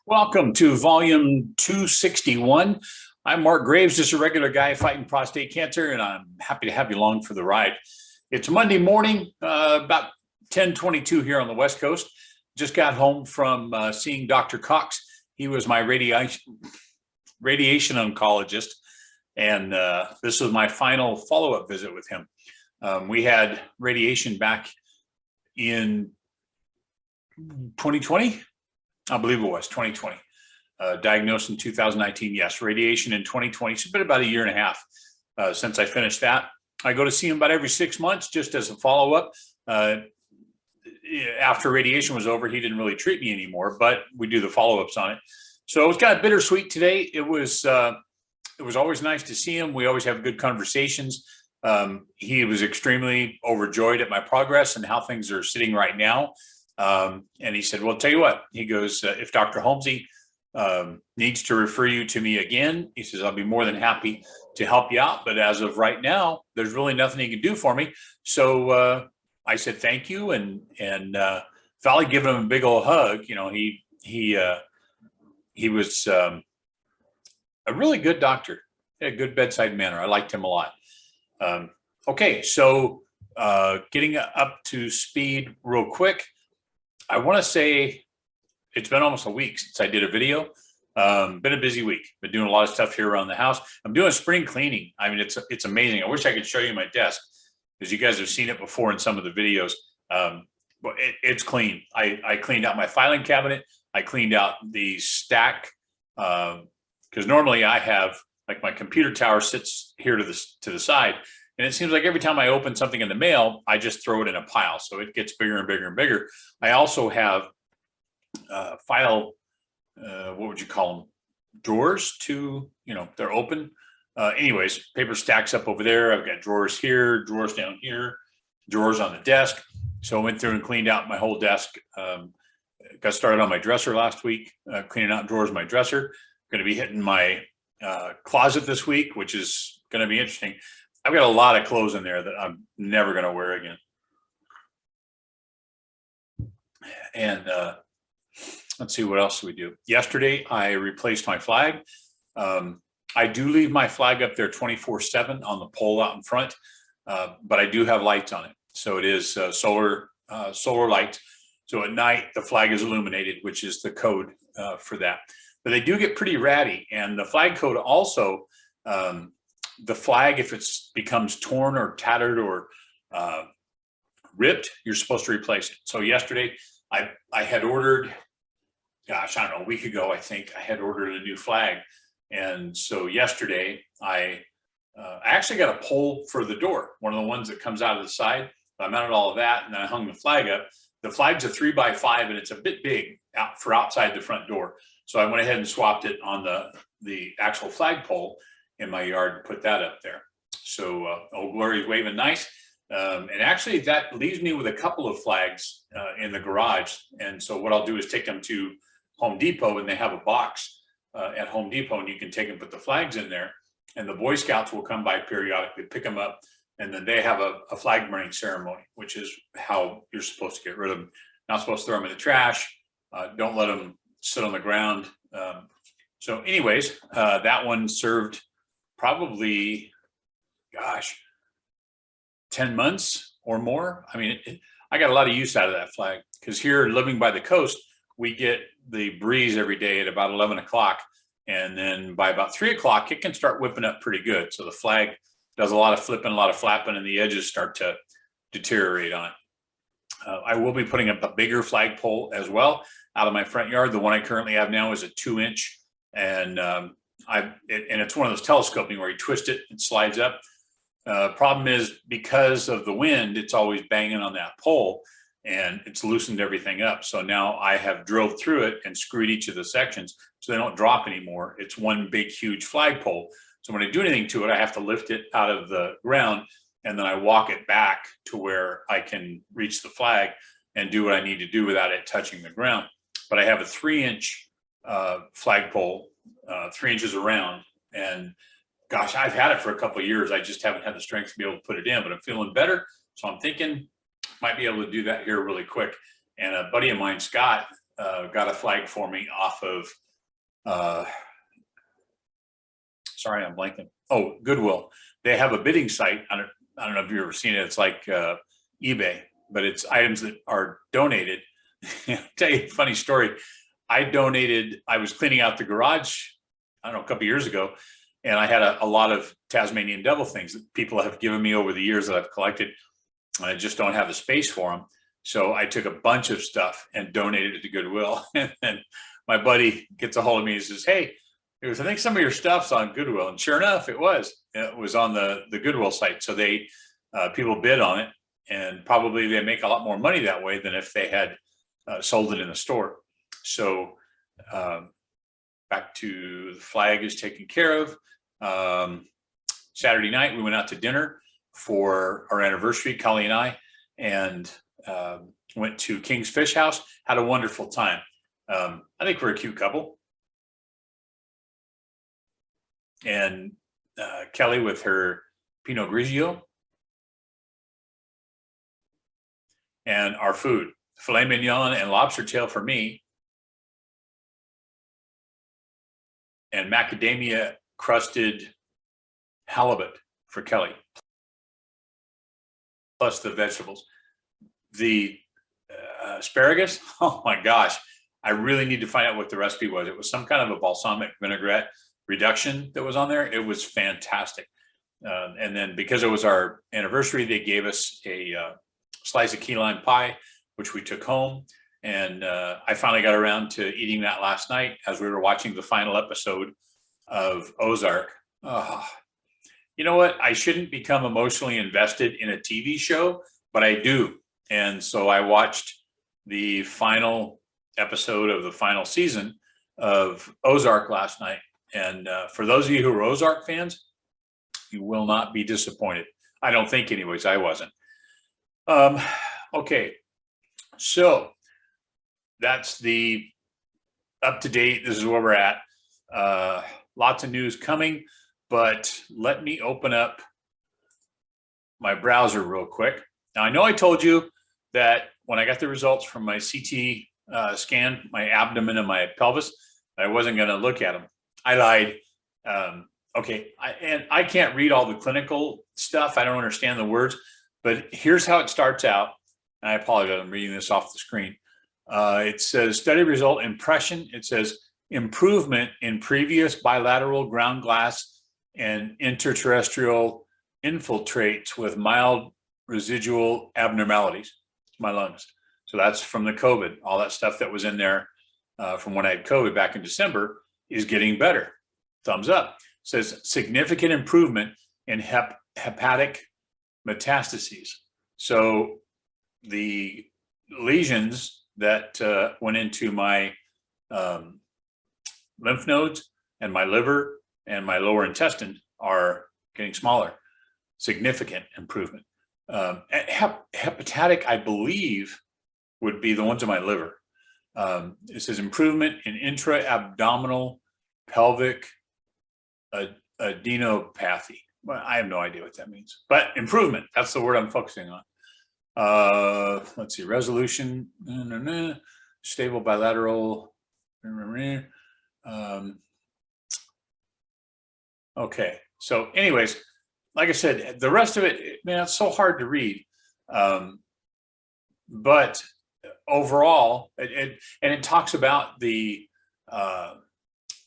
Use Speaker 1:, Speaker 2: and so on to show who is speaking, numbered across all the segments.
Speaker 1: Welcome to volume 261. I'm Mark Graves, just a regular guy fighting prostate cancer, and I'm happy to have you along for the ride. It's Monday morning, about 10:22 here on the West Coast. Just got home from seeing Dr. Cox. He was my radiation oncologist, and this was my final follow-up visit with him. We had radiation back in 2020. I believe it was 2020, diagnosed in 2019. Yes, radiation in 2020. It's been about a year and a half since I finished that. I go to see him about every 6 months just as a follow-up. After radiation was over, he didn't really treat me anymore, but we do the follow-ups on it. So it was kind of bittersweet today. It was always nice to see him. We always have good conversations. He was extremely overjoyed at my progress and how things are sitting right now. And he said, well, tell you what, he goes, if Dr. Holmesy needs to refer you to me again, he says, I'll be more than happy to help you out. But as of right now, there's really nothing he can do for me. So I said, thank you. And felt like giving him a big old hug. You know, he was a really good doctor, a good bedside manner. I liked him a lot. Okay, so getting up to speed real quick. I want to say it's been almost a week since I did a video. Been a busy week. Been doing a lot of stuff here around the house. I'm doing spring cleaning. I mean, it's amazing. I wish I could show you my desk because you guys have seen it before in some of the videos. But it's clean. I cleaned out my filing cabinet. I cleaned out the stack because normally I have, like, my computer tower sits here to the side. And it seems like every time I open something in the mail, I just throw it in a pile. So it gets bigger and bigger and bigger. I also have what would you call them? Drawers they're open. Anyways, paper stacks up over there. I've got drawers here, drawers down here, drawers on the desk. So I went through and cleaned out my whole desk. Got started on my dresser last week, cleaning out drawers in my dresser. Going to be hitting my closet this week, which is going to be interesting. I've got a lot of clothes in there that I'm never going to wear again. And let's see, what else do we do? Yesterday, I replaced my flag. I do leave my flag up there 24/7 on the pole out in front, but I do have lights on it. So it is solar light. So at night, the flag is illuminated, which is the code for that. But they do get pretty ratty. And the flag code also, the flag, if it becomes torn or tattered or ripped, you're supposed to replace it. So yesterday, I had ordered, gosh, I don't know, a week ago, I think I had ordered a new flag. And so yesterday, I actually got a pole for the door, one of the ones that comes out of the side. I mounted all of that, and then I hung the flag up. The flag's a 3x5, and it's a bit big for outside the front door. So I went ahead and swapped it on the actual flagpole in my yard and put that up there. So Old Glory's waving nice. And actually that leaves me with a couple of flags in the garage. And so what I'll do is take them to Home Depot, and they have a box at Home Depot, and you can take and put the flags in there. And the Boy Scouts will come by periodically, pick them up, and then they have a flag burning ceremony, which is how you're supposed to get rid of them. Not supposed to throw them in the trash. Don't let them sit on the ground. So anyways, that one served probably, gosh, 10 months or more. I mean, I got a lot of use out of that flag because here, living by the coast, we get the breeze every day at about 11 o'clock. And then by about 3 o'clock, it can start whipping up pretty good. So the flag does a lot of flipping, a lot of flapping, and the edges start to deteriorate on it. I will be putting up a bigger flagpole as well out of my front yard. The one I currently have now is a 2-inch, and it's one of those telescoping where you twist it, it slides up. Problem is, because of the wind, it's always banging on that pole, and it's loosened everything up. So now I have drilled through it and screwed each of the sections so they don't drop anymore. It's one big, huge flagpole. So when I do anything to it, I have to lift it out of the ground, and then I walk it back to where I can reach the flag and do what I need to do without it touching the ground. But I have a 3-inch flagpole, 3 inches around, and gosh, I've had it for a couple of years. I just haven't had the strength to be able to put it in, but I'm feeling better. So I'm thinking might be able to do that here really quick. And a buddy of mine, Scott, got a flag for me off of, sorry, I'm blanking. Oh, Goodwill. They have a bidding site. I don't know if you've ever seen it. It's like eBay, but it's items that are donated. I'll tell you a funny story. I was cleaning out the garage, I don't know, a couple years ago, and I had a lot of Tasmanian devil things that people have given me over the years that I've collected, and I just don't have the space for them. So I took a bunch of stuff and donated it to Goodwill. And my buddy gets a hold of me and says, hey, I think some of your stuff's on Goodwill. And sure enough, it was on the Goodwill site. So people bid on it, and probably they make a lot more money that way than if they had sold it in the store. So back to the flag is taken care of. Saturday night, we went out to dinner for our anniversary, Collie and I, and went to King's Fish House, had a wonderful time. I think we're a cute couple. And Kelly with her Pinot Grigio. And our food, filet mignon and lobster tail for me. And macadamia crusted halibut for Kelly. Plus the vegetables. The asparagus, oh my gosh, I really need to find out what the recipe was. It was some kind of a balsamic vinaigrette reduction that was on there. It was fantastic. And then because it was our anniversary, they gave us a slice of key lime pie, which we took home. And I finally got around to eating that last night as we were watching the final episode of Ozark. Oh, you know what? I shouldn't become emotionally invested in a TV show, but I do. And so I watched the final episode of the final season of Ozark last night. And for those of you who are Ozark fans, you will not be disappointed. I don't think anyways, I wasn't. Okay, so that's the up-to-date. This is where we're at. Lots of news coming, but let me open up my browser real quick. Now, I know I told you that when I got the results from my CT scan, my abdomen and my pelvis, I wasn't going to look at them. I lied. Okay, I can't read all the clinical stuff. I don't understand the words, but here's how it starts out. And I apologize, I'm reading this off the screen. It says study result impression. It says improvement in previous bilateral ground glass and interterrestrial infiltrates with mild residual abnormalities. My lungs. So that's from the COVID. All that stuff that was in there from when I had COVID back in December is getting better. Thumbs up. It says significant improvement in hepatic metastases. So the lesions that went into my lymph nodes and my liver and my lower intestine are getting smaller. Significant improvement. Hepatic, I believe, would be the ones in my liver. It says improvement in intra-abdominal pelvic adenopathy. Well, I have no idea what that means, but improvement, that's the word I'm focusing on. Let's see, resolution, stable bilateral. Okay, so anyways, like I said, the rest of it, man, it's so hard to read. But overall, it talks about the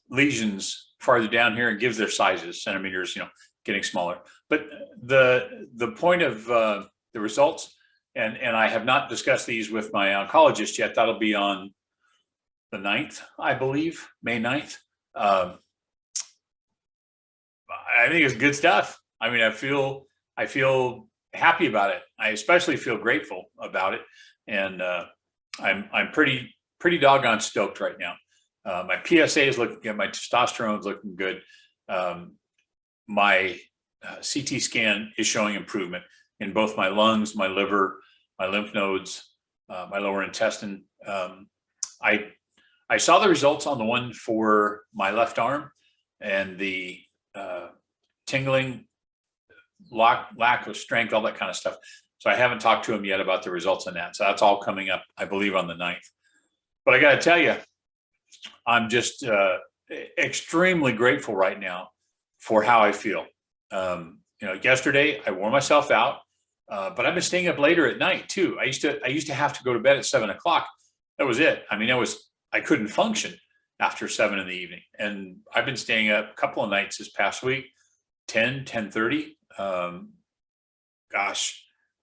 Speaker 1: lesions farther down here and gives their sizes, centimeters, getting smaller. But the point of the results, and I have not discussed these with my oncologist yet. That'll be on the 9th, I believe, May 9th. I think it's good stuff. I mean, I feel happy about it. I especially feel grateful about it, and I'm pretty doggone stoked right now. My PSA is looking good. My testosterone is looking good. My CT scan is showing improvement in both my lungs, my liver, my lymph nodes, my lower intestine. I saw the results on the one for my left arm, and the tingling, lack of strength, all that kind of stuff. So I haven't talked to him yet about the results on that. So that's all coming up, I believe, on the 9th. But I got to tell you, I'm just extremely grateful right now for how I feel. Yesterday I wore myself out, but I've been staying up later at night too. I used to have to go to bed at 7 o'clock. That was it. I mean, I couldn't function after 7 in the evening. And I've been staying up a couple of nights this past week, 10:30.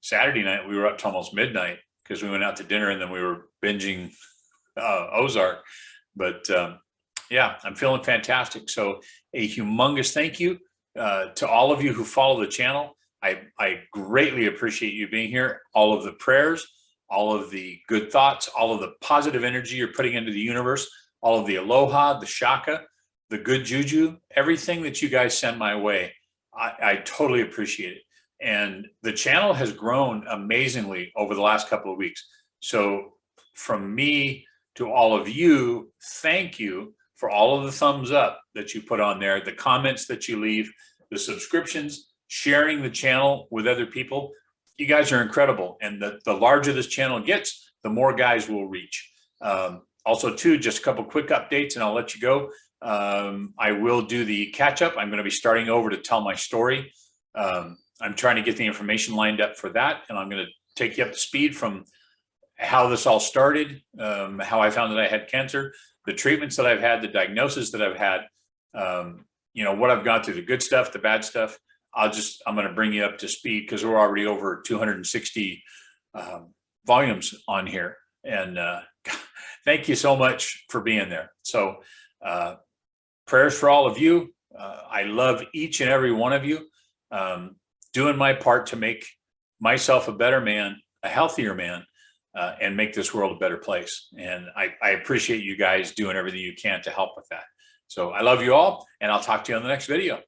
Speaker 1: Saturday night we were up to almost midnight because we went out to dinner and then we were binging Ozark. But yeah, I'm feeling fantastic. So a humongous thank you to all of you who follow the channel. I greatly appreciate you being here. All of the prayers, all of the good thoughts, all of the positive energy you're putting into the universe, all of the aloha, the shaka, the good juju, everything that you guys send my way. I totally appreciate it. And the channel has grown amazingly over the last couple of weeks. So from me to all of you, thank you for all of the thumbs up that you put on there, the comments that you leave, the subscriptions, sharing the channel with other people. You guys are incredible. And the larger this channel gets, the more guys will reach. Also too, just a couple quick updates and I'll let you go. I will do the catch up. I'm going to be starting over to tell my story. I'm trying to get the information lined up for that. And I'm going to take you up to speed from how this all started, how I found that I had cancer, the treatments that I've had, the diagnosis that I've had, what I've gone through, the good stuff, the bad stuff. I'm going to bring you up to speed because we're already over 260 volumes on here. And thank you so much for being there. So prayers for all of you. I love each and every one of you. Doing my part to make myself a better man, a healthier man, and make this world a better place. And I appreciate you guys doing everything you can to help with that. So I love you all, and I'll talk to you on the next video.